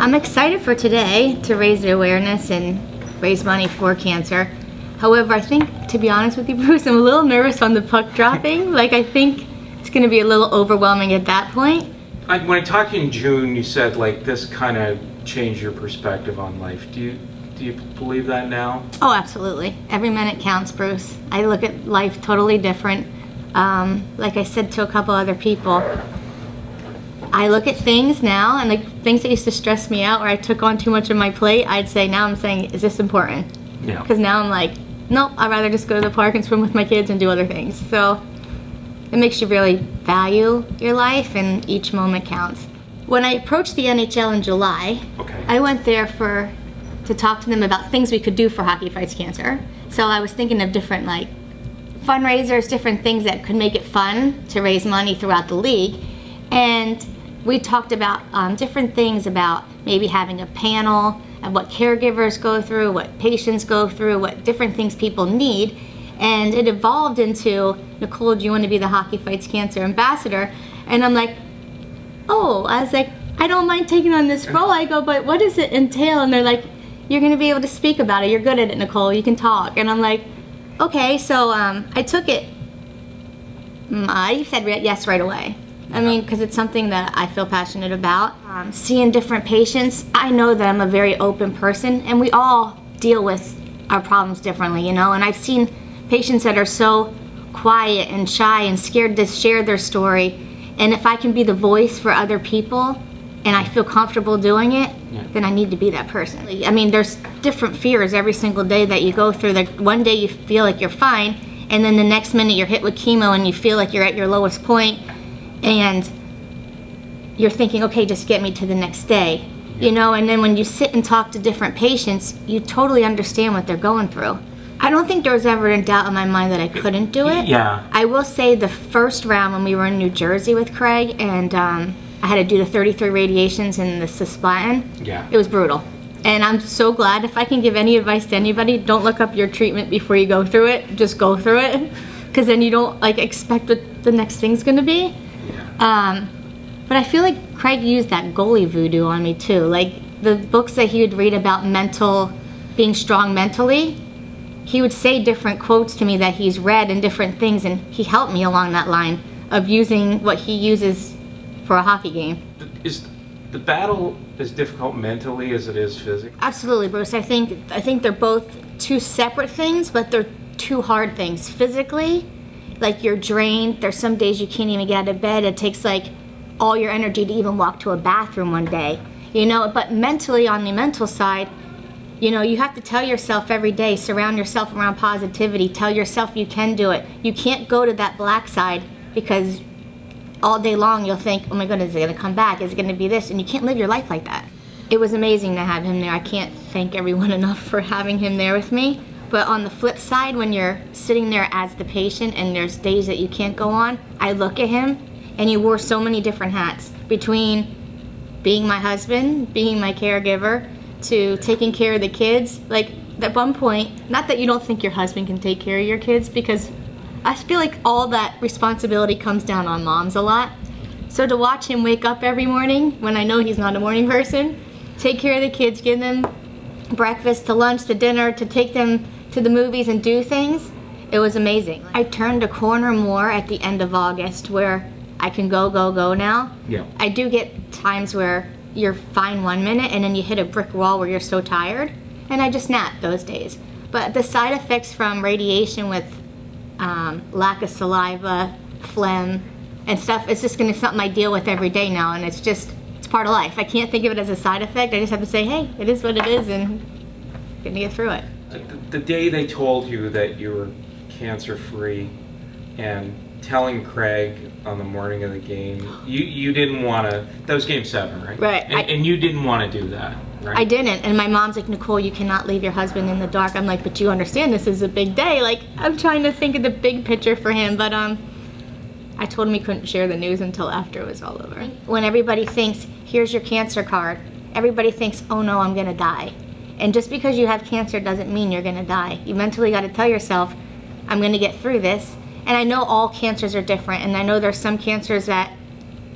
I'm excited for today to raise the awareness and raise money for cancer. However, I think, to be honest with you, Bruce, I'm a little nervous on the puck dropping. Like, I think it's going to be a little overwhelming at that point. When I talked to you in June, you said like this kind of changed your perspective on life. Do you believe that now? Oh, absolutely. Every minute counts, Bruce. I look at life totally different. Like I said to a couple other people, I look at things now, and like things that used to stress me out, or I took on too much of my plate, I'd say now I'm saying, is this important? Yeah. Because now I'm like, nope, I'd rather just go to the park and swim with my kids and do other things. So it makes you really value your life, and each moment counts. When I approached the NHL in July, I went there to talk to them about things we could do for Hockey Fights Cancer. So I was thinking of different like fundraisers, different things that could make it fun to raise money throughout the league. And we talked about different things about maybe having a panel of what caregivers go through, what patients go through, what different things people need. And it evolved into, Nicholle, do you want to be the Hockey Fights Cancer ambassador? And I'm like, oh, I was like, I don't mind taking on this role. I go, but what does it entail? And they're like, you're going to be able to speak about it. You're good at it, Nicholle. You can talk. And I'm like, okay. So I took it. I said yes right away. I mean, because it's something that I feel passionate about. Seeing different patients, I know that I'm a very open person, and we all deal with our problems differently, you know? And I've seen patients that are so quiet and shy and scared to share their story. And if I can be the voice for other people, and I feel comfortable doing it, then I need to be that person. I mean, there's different fears every single day that you go through. That one day you feel like you're fine, and then the next minute you're hit with chemo and you feel like you're at your lowest point, and you're thinking, okay, just get me to the next day, you know? And then when you sit and talk to different patients, you totally understand what they're going through. I don't think there was ever a doubt in my mind that I couldn't do it. Yeah. I will say the first round when we were in New Jersey with Craig, and I had to do the 33 radiations and the cisplatin, it was brutal. And I'm so glad. If I can give any advice to anybody, don't look up your treatment before you go through it. Just go through it, because then you don't like expect what the next thing's gonna be. But I feel like Craig used that goalie voodoo on me too. Like the books that he would read about being strong mentally, he would say different quotes to me that he's read and different things, and he helped me along that line of using what he uses for a hockey game. Is the battle as difficult mentally as it is physically? Absolutely, Bruce. I think they're both two separate things, but they're two hard things. Physically, like you're drained. There's some days you can't even get out of bed. It takes like all your energy to even walk to a bathroom one day, you know? But mentally, on the mental side, you know, you have to tell yourself every day, surround yourself around positivity, tell yourself you can do it. You can't go to that black side, because all day long you'll think, oh my goodness, is it gonna come back? Is it gonna be this? And you can't live your life like that. It was amazing to have him there. I can't thank everyone enough for having him there with me. But on the flip side, when you're sitting there as the patient and there's days that you can't go on, I look at him, and he wore so many different hats, between being my husband, being my caregiver, to taking care of the kids. Like at one point, not that you don't think your husband can take care of your kids, because I feel like all that responsibility comes down on moms a lot. So to watch him wake up every morning, when I know he's not a morning person, take care of the kids, give them breakfast, to lunch, to dinner, to take them to the movies and do things, it was amazing. I turned a corner more at the end of August, where I can go now. Yeah. I do get times where you're fine one minute and then you hit a brick wall where you're so tired, and I just nap those days. But the side effects from radiation with lack of saliva, phlegm, and stuff, it's just gonna be something I deal with every day now, and it's part of life. I can't think of it as a side effect. I just have to say, hey, it is what it is, and gonna get through it. The day they told you that you were cancer-free, and telling Craig on the morning of the game, you didn't want to, that was game 7, right? Right. And you didn't want to do that, right? I didn't, and my mom's like, Nicholle, you cannot leave your husband in the dark. I'm like, but you understand this is a big day. Like, I'm trying to think of the big picture for him, but I told him he couldn't share the news until after it was all over. When everybody thinks, here's your cancer card, everybody thinks, oh no, I'm gonna die. And just because you have cancer doesn't mean you're gonna die. You mentally gotta tell yourself, I'm gonna get through this. And I know all cancers are different, and I know there's some cancers that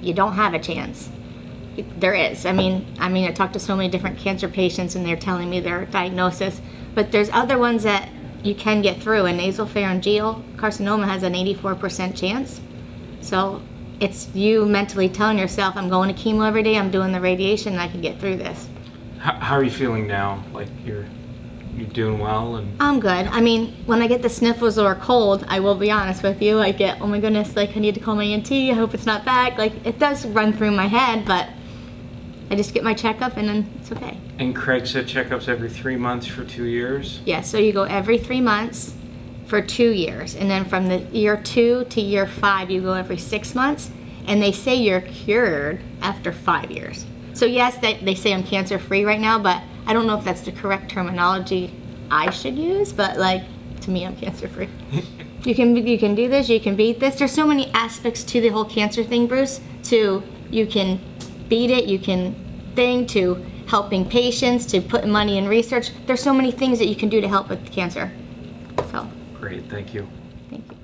you don't have a chance. There is. I mean, I talked to so many different cancer patients, and they're telling me their diagnosis. But there's other ones that you can get through, and nasopharyngeal carcinoma has an 84% chance. So it's you mentally telling yourself, I'm going to chemo every day, I'm doing the radiation, and I can get through this. How are you feeling now? Like you're doing well? And I'm good. I mean, when I get the sniffles or cold, I will be honest with you, I get, oh my goodness, like I need to call my ENT, I hope it's not back. Like it does run through my head, but I just get my checkup and then it's okay. And Craig said checkups every 3 months for 2 years? Yeah, so you go every 3 months for 2 years. And then from the year 2 to year 5, you go every 6 months. And they say you're cured after 5 years. So yes, they say I'm cancer free right now, but I don't know if that's the correct terminology I should use, but like, to me, I'm cancer free. You can do this, you can beat this. There's so many aspects to the whole cancer thing, Bruce, you can beat it, you can to helping patients, to putting money in research. There's so many things that you can do to help with cancer. So. Great, thank you. Thank you.